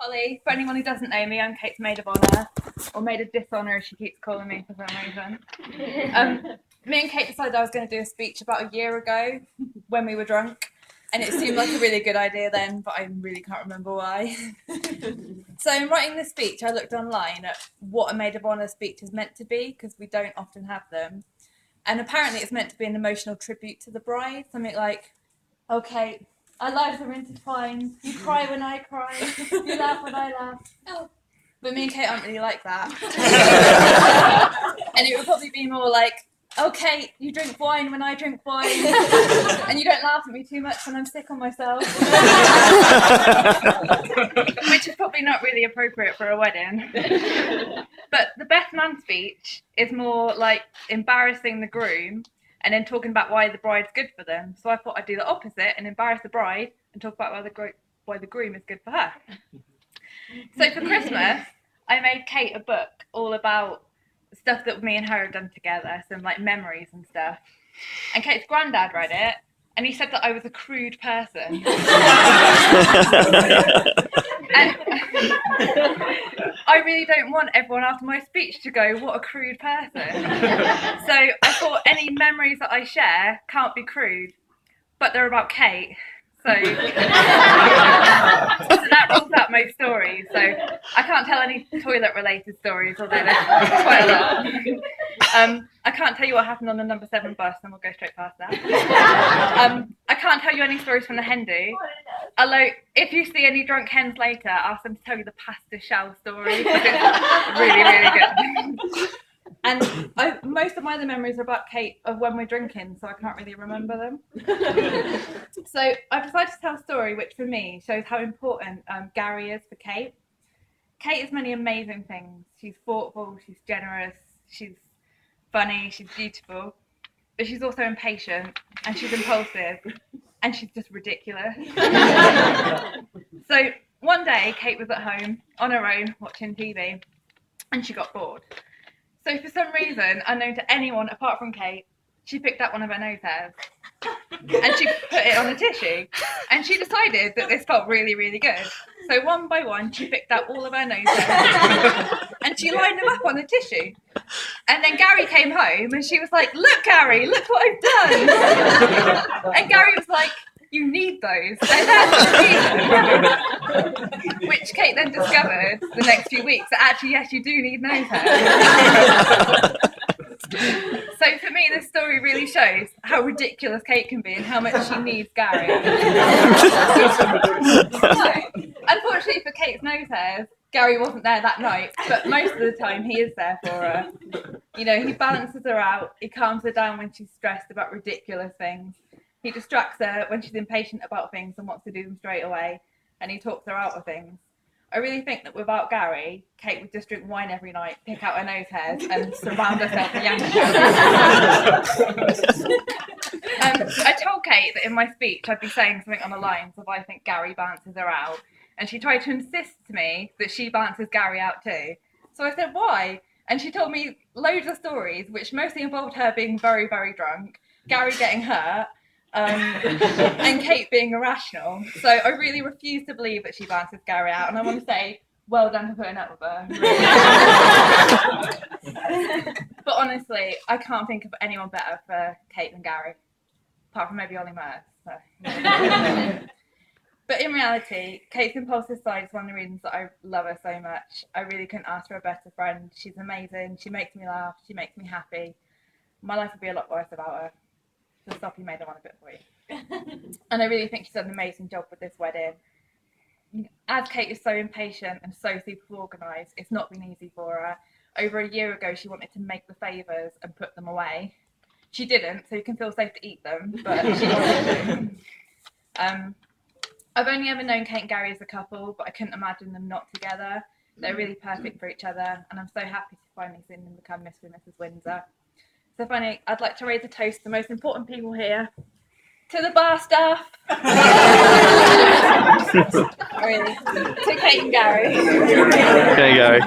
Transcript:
Holly, for anyone who doesn't know me, I'm Kate's maid of honour, or maid of dishonour as she keeps calling me for some reason. Me and Kate decided I was going to do a speech about a year ago when we were drunk, and it seemed like a really good idea then, but I really can't remember why. So in writing this speech, I looked online at what a maid of honour speech is meant to be, because we don't often have them. And apparently it's meant to be an emotional tribute to the bride, something like, "Oh, Kate, our lives are intertwined. You cry when I cry. You laugh when I laugh." Oh. But me and Kate aren't really like that. And it would probably be more like, "Oh, Kate, you drink wine when I drink wine. And you don't laugh at me too much when I'm sick on myself." Which is probably not really appropriate for a wedding. But the best man speech is more like embarrassing the groom and then talking about why the bride's good for them. So I thought I'd do the opposite and embarrass the bride and talk about why the groom is good for her. So for Christmas, I made Kate a book all about stuff that me and her have done together, some like memories and stuff. And Kate's granddad read it, and he said that I was a crude person. And I really don't want everyone after my speech to go, "What a crude person." So I thought any memories that I share can't be crude, but they're about Kate. So that rules out most stories. So I can't tell any toilet-related stories, although there's quite a lot. I can't tell you what happened on the number 7 bus, and we'll go straight past that. I can't tell you any stories from the hen do. Although, if you see any drunk hens later, ask them to tell you the pasta shell story. It's really, really good. And most of my other memories are about Kate of when we're drinking, so I can't really remember them. So I decided to tell a story which, for me, shows how important Gary is for Kate. Kate is many amazing things. She's thoughtful, she's generous, she's funny, she's beautiful, but she's also impatient, and she's impulsive, and she's just ridiculous. So one day, Kate was at home on her own watching TV, and she got bored. So for some reason, unknown to anyone apart from Kate, she picked up one of her nose hairs and she put it on a tissue. And she decided that this felt really, really good. So one by one, she picked out all of her nose hairs and she lined them up on a tissue. And then Gary came home and she was like, "Look, Gary, look what I've done." And Gary was like, "You need those. They're there for a reason." Which Kate then discovered the next few weeks that actually, yes, you do need nose hair. So for me, this story really shows how ridiculous Kate can be and how much she needs Gary. Unfortunately for Kate's nose hairs, Gary wasn't there that night, but most of the time he is there for her. You know, he balances her out, he calms her down when she's stressed about ridiculous things. He distracts her when she's impatient about things and wants to do them straight away, and he talks her out of things. I really think that without Gary, Kate would just drink wine every night, pick out her nose hairs, and surround herself with Yankee I told Kate that in my speech I'd be saying something on the lines of "I think Gary balances her out," and she tried to insist to me that she balances Gary out too. So I said, "Why?" And she told me loads of stories, which mostly involved her being very, very drunk, Gary getting hurt, and Kate being irrational. So I really refuse to believe that she balances Gary out, and I want to say, well done for putting up with her. But honestly, I can't think of anyone better for Kate than Gary, apart from maybe Ollie Murs. So. But in reality, Kate's impulsive side is one of the reasons that I love her so much. I really couldn't ask for a better friend. She's amazing. She makes me laugh. She makes me happy. My life would be a lot worse without her. So stop, you made her want a bit for you. And I really think she's done an amazing job with this wedding. As Kate is so impatient and so super organised, it's not been easy for her. Over a year ago, she wanted to make the favours and put them away. She didn't, so you can feel safe to eat them, but she wanted to. I've only ever known Kate and Gary as a couple, but I couldn't imagine them not together. They're really perfect for each other, and I'm so happy to finally see them become Mr. and Mrs. Windsor. So finally, I'd like to raise a toast to the most important people here. To the bar staff. Really. To Kate and Gary. Okay, Gary.